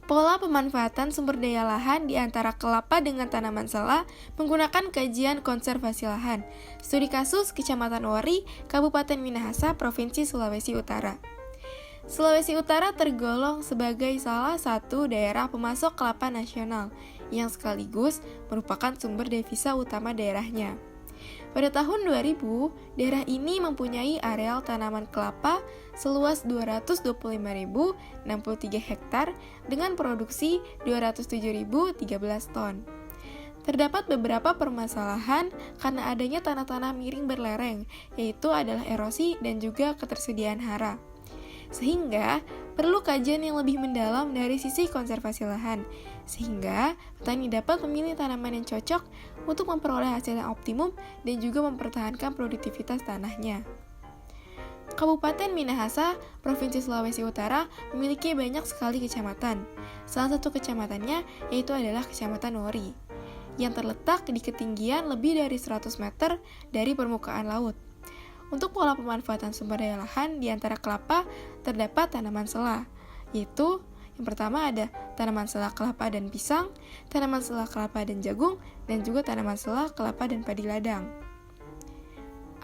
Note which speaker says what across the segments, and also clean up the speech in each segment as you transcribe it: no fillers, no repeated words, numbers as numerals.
Speaker 1: Pola pemanfaatan sumber daya lahan di antara kelapa dengan tanaman sela menggunakan kajian konservasi lahan. Studi kasus Kecamatan Wari, Kabupaten Minahasa, Provinsi Sulawesi Utara. Sulawesi Utara tergolong sebagai salah satu daerah pemasok kelapa nasional yang sekaligus merupakan sumber devisa utama daerahnya. Pada tahun 2000, daerah ini mempunyai areal tanaman kelapa seluas 225.063 hektar dengan produksi 207.013 ton. Terdapat beberapa permasalahan karena adanya tanah-tanah miring berlereng, yaitu adalah erosi dan juga ketersediaan hara. Sehingga perlu kajian yang lebih mendalam dari sisi konservasi lahan, sehingga petani dapat memilih tanaman yang cocok untuk memperoleh hasil yang optimum dan juga mempertahankan produktivitas tanahnya. Kabupaten Minahasa, Provinsi Sulawesi Utara memiliki banyak sekali kecamatan. Salah satu kecamatannya yaitu adalah Kecamatan Wari, yang terletak di ketinggian lebih dari 100 meter dari permukaan laut. Untuk pola pemanfaatan sumber daya lahan di antara kelapa terdapat tanaman sela, yaitu yang pertama ada tanaman sela kelapa dan pisang, tanaman sela kelapa dan jagung, dan juga tanaman sela kelapa dan padi ladang.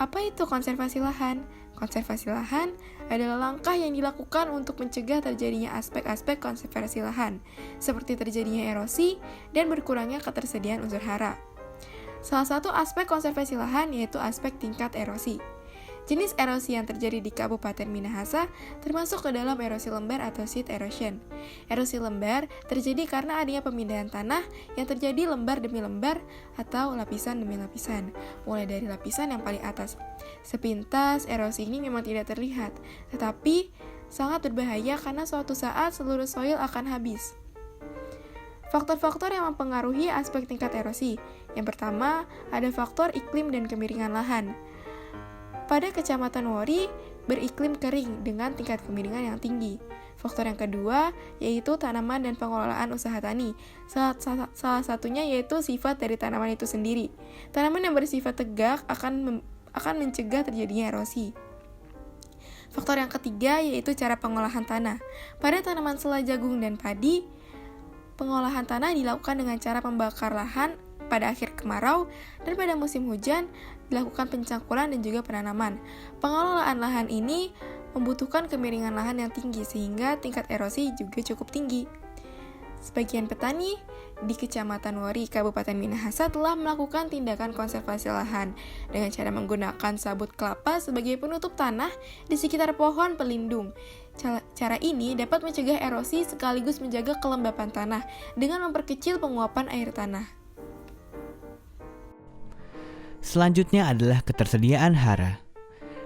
Speaker 1: Apa itu konservasi lahan? Konservasi lahan adalah langkah yang dilakukan untuk mencegah terjadinya aspek-aspek konservasi lahan, seperti terjadinya erosi dan berkurangnya ketersediaan unsur hara. Salah satu aspek konservasi lahan yaitu aspek tingkat erosi. Jenis erosi yang terjadi di Kabupaten Minahasa termasuk ke dalam erosi lembar atau sheet erosion. Erosi lembar terjadi karena adanya pemindahan tanah yang terjadi lembar demi lembar atau lapisan demi lapisan, mulai dari lapisan yang paling atas. Sepintas, erosi ini memang tidak terlihat, tetapi sangat berbahaya karena suatu saat seluruh soil akan habis. Faktor-faktor yang mempengaruhi aspek tingkat erosi. Yang pertama, ada faktor iklim dan kemiringan lahan. Pada Kecamatan Wari, beriklim kering dengan tingkat kemiringan yang tinggi. Faktor yang kedua yaitu tanaman dan pengelolaan usaha tani. Salah satunya yaitu sifat dari tanaman itu sendiri. Tanaman yang bersifat tegak akan mencegah terjadinya erosi. Faktor yang ketiga yaitu cara pengolahan tanah. Pada tanaman sela, jagung, dan padi, pengolahan tanah dilakukan dengan cara membakar lahan pada akhir kemarau, dan pada musim hujan dilakukan pencangkulan dan juga penanaman. Pengelolaan lahan ini membutuhkan kemiringan lahan yang tinggi sehingga tingkat erosi juga cukup tinggi. Sebagian petani di Kecamatan Wari, Kabupaten Minahasa telah melakukan tindakan konservasi lahan dengan cara menggunakan sabut kelapa sebagai penutup tanah di sekitar pohon pelindung. Cara ini dapat mencegah erosi sekaligus menjaga kelembapan tanah dengan memperkecil penguapan air tanah.
Speaker 2: Selanjutnya adalah ketersediaan hara.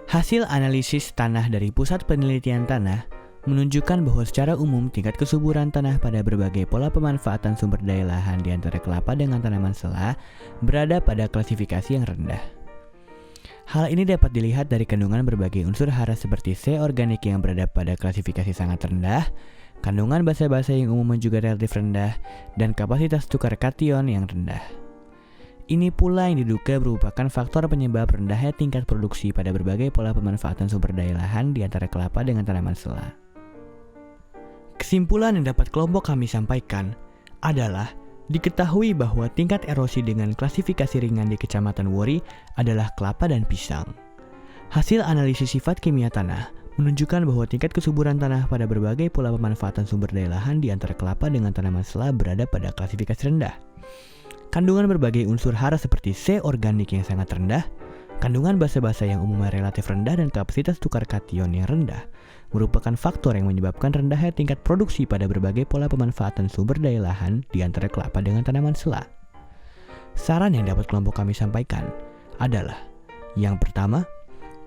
Speaker 2: Hasil analisis tanah dari Pusat Penelitian Tanah menunjukkan bahwa secara umum tingkat kesuburan tanah pada berbagai pola pemanfaatan sumber daya lahan di antara kelapa dengan tanaman sela berada pada klasifikasi yang rendah. Hal ini dapat dilihat dari kandungan berbagai unsur hara seperti C organik yang berada pada klasifikasi sangat rendah, kandungan basa-basa yang umumnya juga relatif rendah, dan kapasitas tukar kation yang rendah. Ini pula yang diduga merupakan faktor penyebab rendahnya tingkat produksi pada berbagai pola pemanfaatan sumber daya lahan di antara kelapa dengan tanaman sela. Kesimpulan yang dapat kelompok kami sampaikan adalah diketahui bahwa tingkat erosi dengan klasifikasi ringan di Kecamatan Wari adalah kelapa dan pisang. Hasil analisis sifat kimia tanah menunjukkan bahwa tingkat kesuburan tanah pada berbagai pola pemanfaatan sumber daya lahan di antara kelapa dengan tanaman sela berada pada klasifikasi rendah. Kandungan berbagai unsur hara seperti C organik yang sangat rendah, kandungan basa-basa yang umumnya relatif rendah, dan kapasitas tukar kation yang rendah merupakan faktor yang menyebabkan rendahnya tingkat produksi pada berbagai pola pemanfaatan sumber daya lahan di antara kelapa dengan tanaman sela. Saran yang dapat kelompok kami sampaikan adalah: yang pertama,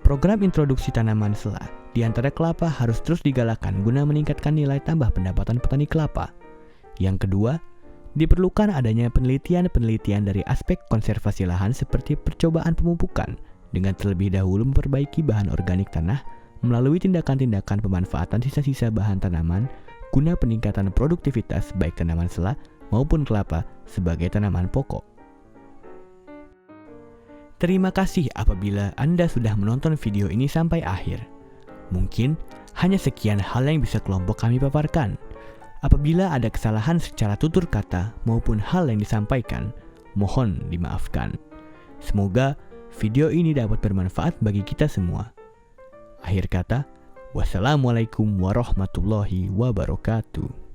Speaker 2: program introduksi tanaman sela di antara kelapa harus terus digalakkan guna meningkatkan nilai tambah pendapatan petani kelapa. Yang kedua, diperlukan adanya penelitian-penelitian dari aspek konservasi lahan seperti percobaan pemupukan dengan terlebih dahulu memperbaiki bahan organik tanah melalui tindakan-tindakan pemanfaatan sisa-sisa bahan tanaman guna peningkatan produktivitas baik tanaman sela maupun kelapa sebagai tanaman pokok. Terima kasih apabila Anda sudah menonton video ini sampai akhir. Mungkin hanya sekian hal yang bisa kelompok kami paparkan. Apabila ada kesalahan secara tutur kata maupun hal yang disampaikan, mohon dimaafkan. Semoga video ini dapat bermanfaat bagi kita semua. Akhir kata, wassalamualaikum warahmatullahi wabarakatuh.